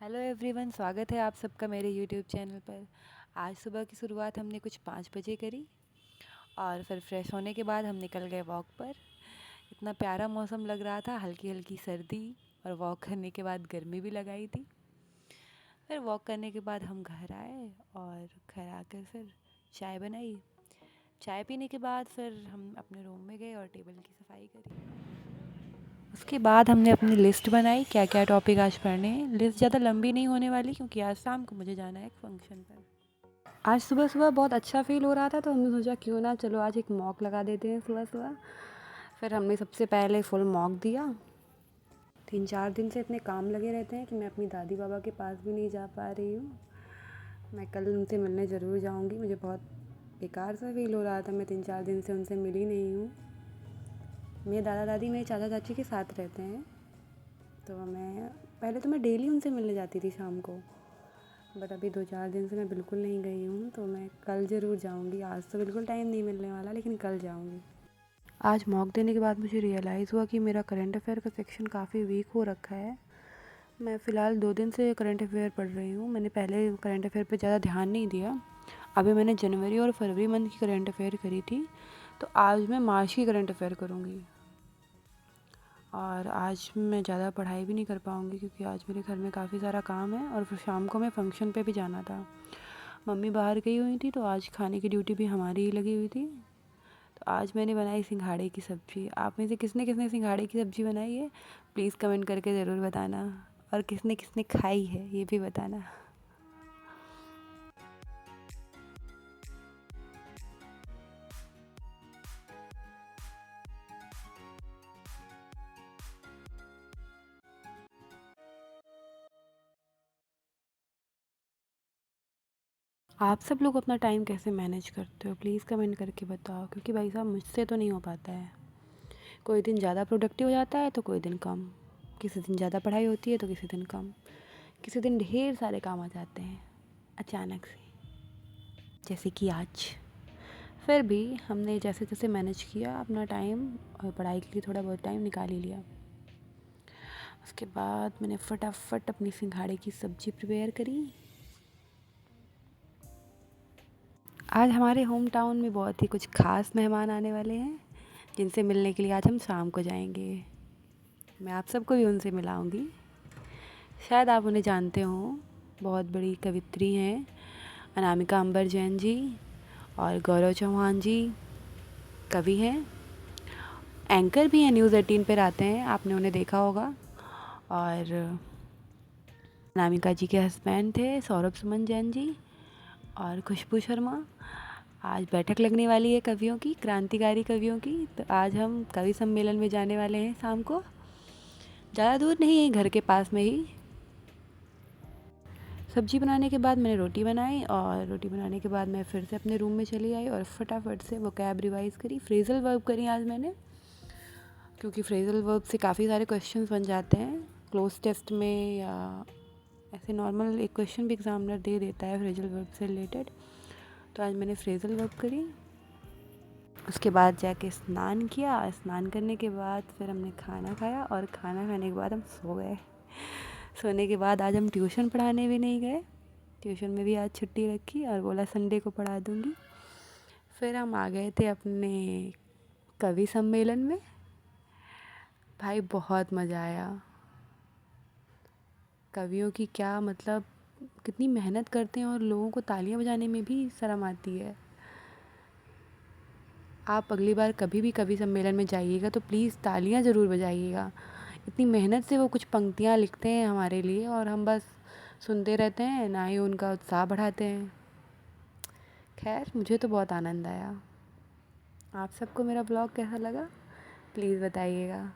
Hello everyone, स्वागत है आप सबका मेरे यूट्यूब चैनल पर। आज सुबह की शुरुआत हमने कुछ 5 बजे करी और फिर फ्रेश होने के बाद हम निकल गए वॉक पर। इतना प्यारा मौसम लग रहा था, हल्की हल्की सर्दी, और वॉक करने के बाद गर्मी भी लगाई थी। फिर वॉक करने के बाद हम घर आए और घर आकर फिर चाय बनाई। चाय पीने के बाद फिर हम अपने रूम में गए और टेबल की सफाई करी। उसके बाद हमने अपनी लिस्ट बनाई, क्या क्या टॉपिक आज पढ़ने हैं। लिस्ट ज़्यादा लंबी नहीं होने वाली क्योंकि आज शाम को मुझे जाना है एक फंक्शन पर। आज सुबह सुबह बहुत अच्छा फील हो रहा था तो हमने सोचा क्यों ना चलो आज एक मॉक लगा देते हैं सुबह सुबह। फिर हमने सबसे पहले फुल मॉक दिया। 3-4 दिन से इतने काम लगे रहते हैं कि मैं अपनी दादी बाबा के पास भी नहीं जा पा रही हूँ। मैं कल उनसे मिलने ज़रूर जाऊँगी। मुझे बहुत बेकार सा फील हो रहा था, मैं 3-4 दिन से उनसे मिली नहीं हूँ। मेरे दादा दादी मेरे चाचा चाची के साथ रहते हैं, तो मैं डेली उनसे मिलने जाती थी शाम को। बट अभी 2-4 दिन से मैं बिल्कुल नहीं गई हूँ, तो मैं कल ज़रूर जाऊँगी। आज तो बिल्कुल टाइम नहीं मिलने वाला, लेकिन कल जाऊँगी। आज मॉक देने के बाद मुझे रियलाइज़ हुआ कि मेरा करंट अफेयर का सेक्शन काफ़ी वीक हो रखा है। मैं फ़िलहाल 2 दिन से करंट अफेयर पढ़ रही हूँ। मैंने पहले करंट अफेयर पर ज़्यादा ध्यान नहीं दिया। अभी मैंने जनवरी और फरवरी मंथ की करंट अफेयर करी थी, तो आज मैं मार्च की करंट अफेयर करूँगी। और आज मैं ज़्यादा पढ़ाई भी नहीं कर पाऊँगी क्योंकि आज मेरे घर में काफ़ी सारा काम है और फिर शाम को मैं फ़ंक्शन पे भी जाना था। मम्मी बाहर गई हुई थी तो आज खाने की ड्यूटी भी हमारी ही लगी हुई थी। तो आज मैंने बनाई सिंघाड़े की सब्ज़ी। आप में से किसने किसने सिंघाड़े की सब्ज़ी बनाई है, प्लीज़ कमेंट करके ज़रूर बताना। और किसने किसने खाई है ये भी बताना। आप सब लोग अपना टाइम कैसे मैनेज करते हो, प्लीज़ कमेंट करके बताओ, क्योंकि भाई साहब मुझसे तो नहीं हो पाता है। कोई दिन ज़्यादा प्रोडक्टिव हो जाता है तो कोई दिन कम। किसी दिन ज़्यादा पढ़ाई होती है तो किसी दिन कम। किसी दिन ढेर सारे काम आ जाते हैं अचानक से, जैसे कि आज। फिर भी हमने जैसे जैसे मैनेज किया अपना टाइम, और पढ़ाई के लिए थोड़ा बहुत टाइम निकाल ही लिया। उसके बाद मैंने फटाफट अपनी सिंघाड़े की सब्ज़ी प्रिपेयर करी। आज हमारे होम टाउन में बहुत ही कुछ ख़ास मेहमान आने वाले हैं, जिनसे मिलने के लिए आज हम शाम को जाएंगे। मैं आप सबको भी उनसे मिलाऊंगी। शायद आप उन्हें जानते हो, बहुत बड़ी कवित्री हैं अनामिका अंबर जैन जी, और गौरव चौहान जी कवि हैं, एंकर भी हैं, न्यूज़ 18 पर आते हैं, आपने उन्हें देखा होगा। और अनामिका जी के हस्बैंड थे सौरभ सुमन जैन जी और खुशबू शर्मा। आज बैठक लगने वाली है कवियों की, क्रांतिकारी कवियों की। तो आज हम कवि सम्मेलन में जाने वाले हैं शाम को। ज़्यादा दूर नहीं है, घर के पास में ही। सब्ज़ी बनाने के बाद मैंने रोटी बनाई, और रोटी बनाने के बाद मैं फिर से अपने रूम में चली आई और फटाफट से वो कैब रिवाइज़ करी। फ्रेज़ल वर्ब करी आज मैंने, क्योंकि फ्रेज़ल वर्ब से काफ़ी सारे क्वेश्चंस बन जाते हैं क्लोज टेस्ट में, या ऐसे नॉर्मल एक क्वेश्चन भी एग्जामिनर दे देता है फ्रेज़ल वर्ब से रिलेटेड। तो आज मैंने फ्रेज़ल वर्ब करी। उसके बाद जाके स्नान किया। स्नान करने के बाद फिर हमने खाना खाया, और खाना खाने के बाद हम सो गए। सोने के बाद आज हम ट्यूशन पढ़ाने भी नहीं गए। ट्यूशन में भी आज छुट्टी रखी और बोला संडे को पढ़ा दूँगी। फिर हम आ गए थे अपने कवि सम्मेलन में। भाई बहुत मज़ा आया। कवियों की क्या मतलब, कितनी मेहनत करते हैं, और लोगों को तालियां बजाने में भी शर्म आती है। आप अगली बार कभी भी कवि सम्मेलन में जाइएगा तो प्लीज़ तालियां ज़रूर बजाइएगा। इतनी मेहनत से वो कुछ पंक्तियाँ लिखते हैं हमारे लिए, और हम बस सुनते रहते हैं, ना ही उनका उत्साह बढ़ाते हैं। खैर, मुझे तो बहुत आनंद आया। आप सबको मेरा ब्लॉग कैसा लगा, प्लीज़ बताइएगा।